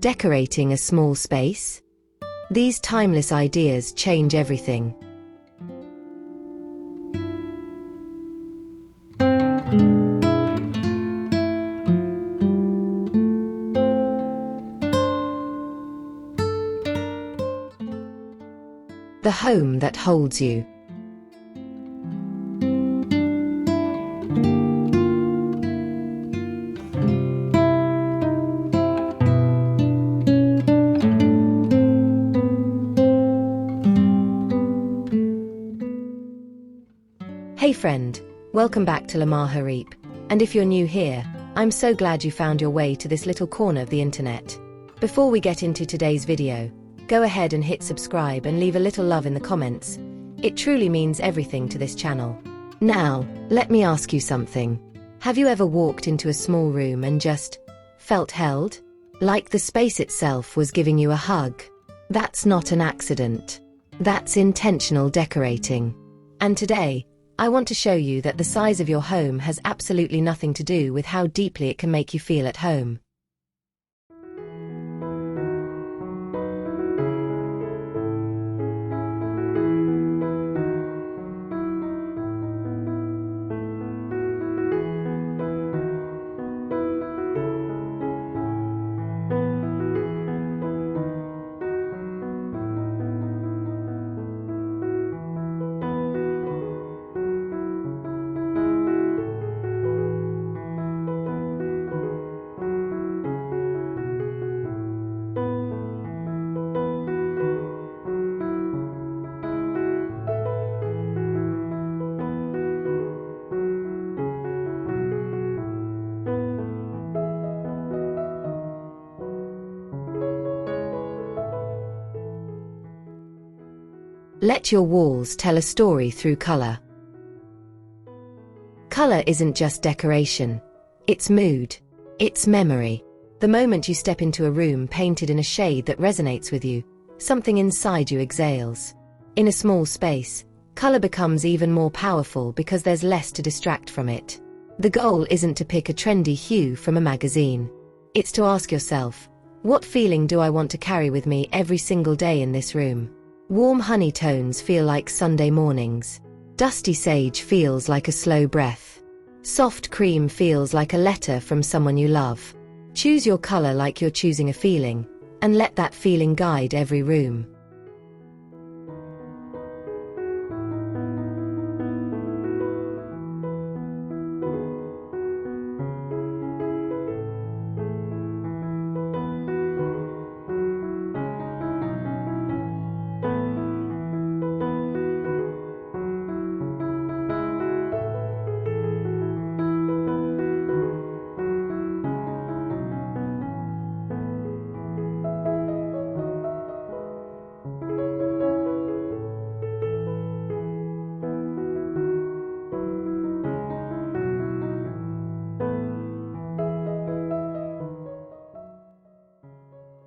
Decorating a small space? These timeless ideas change everything. The home that holds you. Hey friend, welcome back to Mahurip, and if you're new here, I'm so glad you found your way to this little corner of the internet. Before we get into today's video, go ahead and hit subscribe and leave a little love in the comments. It truly means everything to this channel. Now, let me ask you something. Have you ever walked into a small room and just felt held? Like the space itself was giving you a hug? That's not an accident. That's intentional decorating. And today, I want to show you that the size of your home has absolutely nothing to do with how deeply it can make you feel at home. Let your walls tell a story through color. Color isn't just decoration. It's mood. It's memory. The moment you step into a room painted in a shade that resonates with you, something inside you exhales. In a small space, color becomes even more powerful because there's less to distract from it. The goal isn't to pick a trendy hue from a magazine. It's to ask yourself, what feeling do I want to carry with me every single day in this room? Warm honey tones feel like Sunday mornings. Dusty sage feels like a slow breath. Soft cream feels like a letter from someone you love. Choose your color like you're choosing a feeling, and let that feeling guide every room.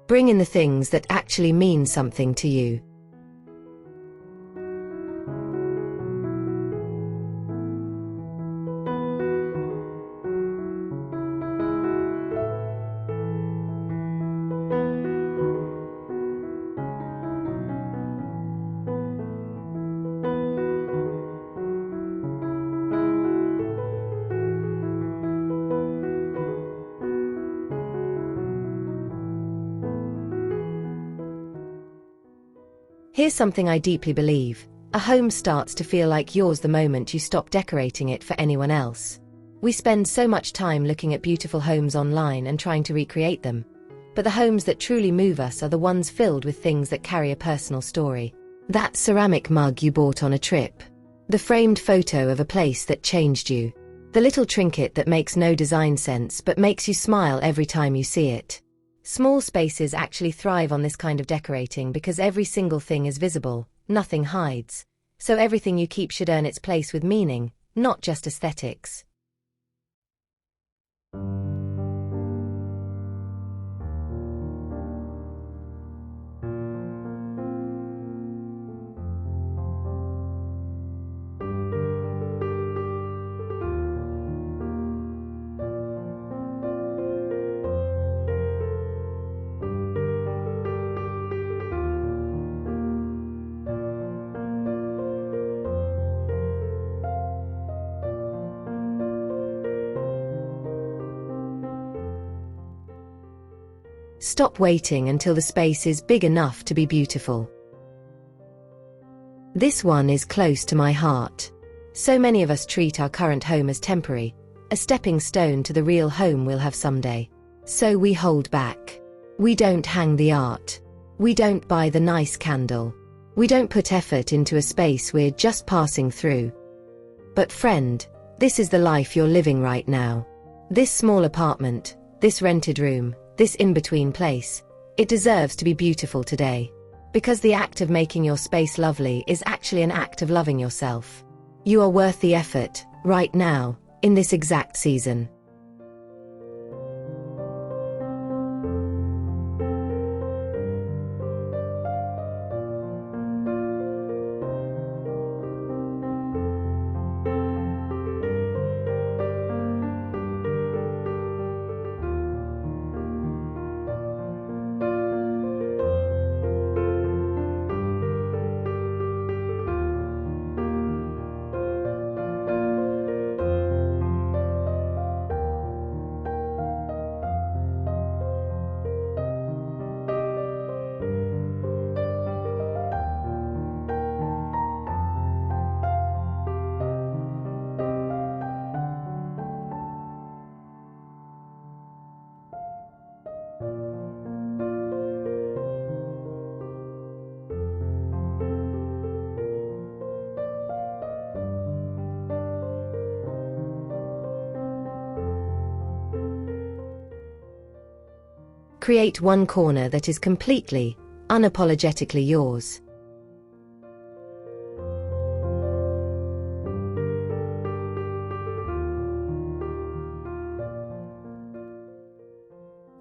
Bring in the things that actually mean something to you. Here's something I deeply believe. A home starts to feel like yours the moment you stop decorating it for anyone else. We spend so much time looking at beautiful homes online and trying to recreate them. But the homes that truly move us are the ones filled with things that carry a personal story. That ceramic mug you bought on a trip. The framed photo of a place that changed you. The little trinket that makes no design sense but makes you smile every time you see it. Small spaces actually thrive on this kind of decorating because every single thing is visible, nothing hides. So everything you keep should earn its place with meaning, not just aesthetics. Stop waiting until the space is big enough to be beautiful. This one is close to my heart. So many of us treat our current home as temporary, a stepping stone to the real home we'll have someday. So we hold back. We don't hang the art. We don't buy the nice candle. We don't put effort into a space we're just passing through. But friend, this is the life you're living right now. This small apartment, this rented room, this in-between place, it deserves to be beautiful today. Because the act of making your space lovely is actually an act of loving yourself. You are worth the effort, right now, in this exact season. Create one corner that is completely, unapologetically yours.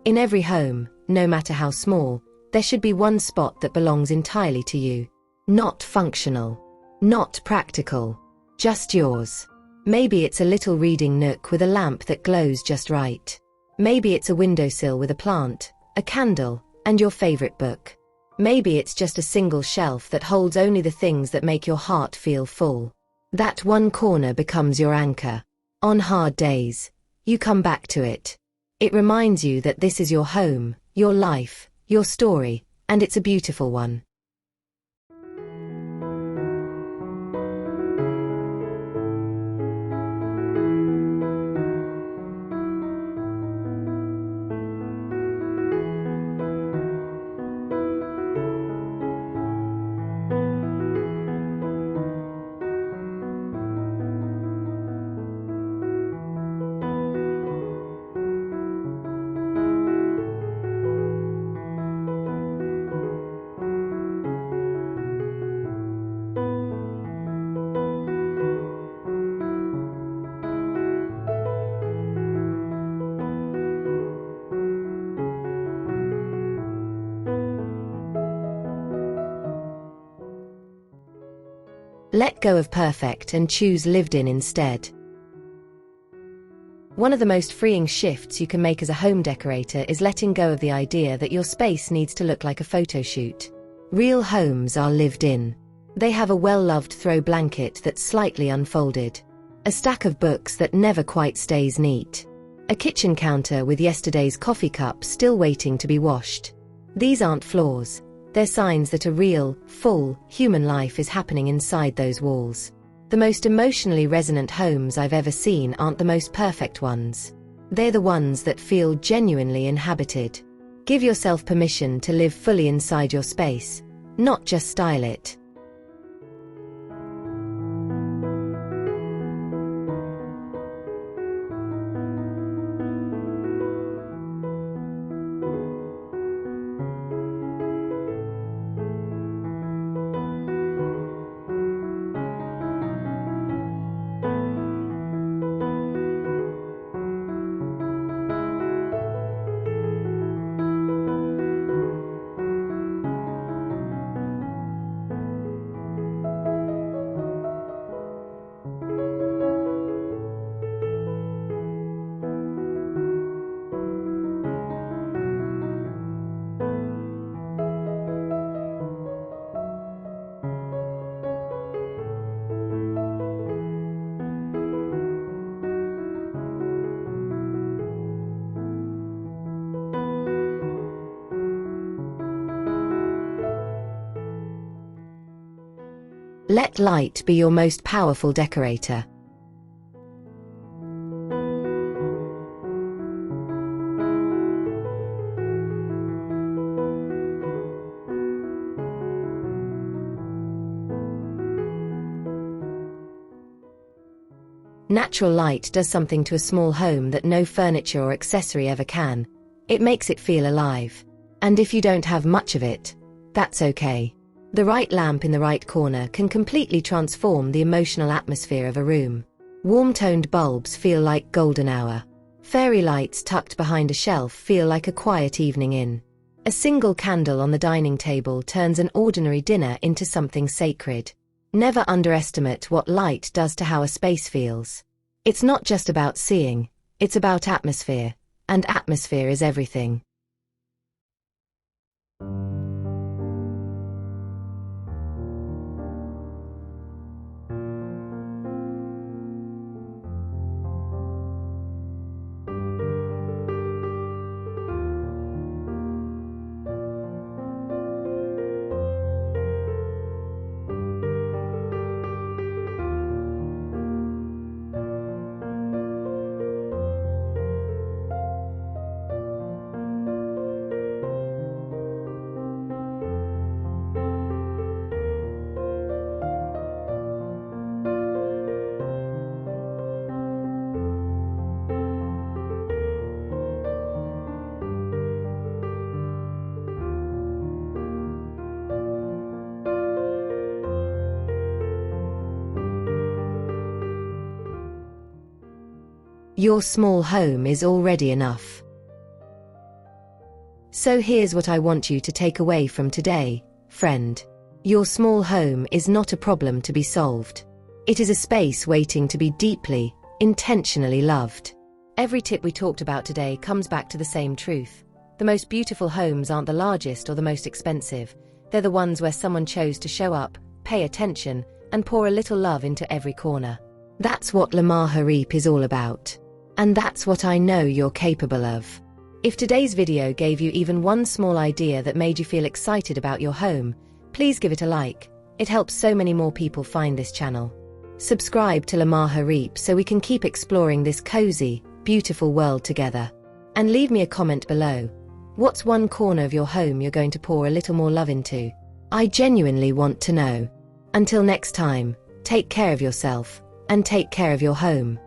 In every home, no matter how small, there should be one spot that belongs entirely to you. Not functional, not practical, just yours. Maybe it's a little reading nook with a lamp that glows just right. Maybe it's a windowsill with a plant, a candle, and your favorite book. Maybe it's just a single shelf that holds only the things that make your heart feel full. That one corner becomes your anchor. On hard days, you come back to it. It reminds you that this is your home, your life, your story, and it's a beautiful one. Let go of perfect and choose lived in instead. One of the most freeing shifts you can make as a home decorator is letting go of the idea that your space needs to look like a photo shoot. Real homes are lived in. They have a well-loved throw blanket that's slightly unfolded, a stack of books that never quite stays neat, a kitchen counter with yesterday's coffee cup still waiting to be washed. These aren't flaws. They're signs that a real, full, human life is happening inside those walls. The most emotionally resonant homes I've ever seen aren't the most perfect ones. They're the ones that feel genuinely inhabited. Give yourself permission to live fully inside your space, not just style it. Let light be your most powerful decorator. Natural light does something to a small home that no furniture or accessory ever can. It makes it feel alive. And if you don't have much of it, that's okay. The right lamp in the right corner can completely transform the emotional atmosphere of a room. Warm-toned bulbs feel like golden hour. Fairy lights tucked behind a shelf feel like a quiet evening in. A single candle on the dining table turns an ordinary dinner into something sacred. Never underestimate what light does to how a space feels. It's not just about seeing, it's about atmosphere, and atmosphere is everything. Your small home is already enough. So here's what I want you to take away from today, friend. Your small home is not a problem to be solved. It is a space waiting to be deeply, intentionally loved. Every tip we talked about today comes back to the same truth. The most beautiful homes aren't the largest or the most expensive. They're the ones where someone chose to show up, pay attention, and pour a little love into every corner. That's what Mahurip is all about. And that's what I know you're capable of. If today's video gave you even one small idea that made you feel excited about your home, please give it a like. It helps so many more people find this channel. Subscribe to Mahurip so we can keep exploring this cozy, beautiful world together. And leave me a comment below. What's one corner of your home you're going to pour a little more love into? I genuinely want to know. Until next time, take care of yourself, and take care of your home.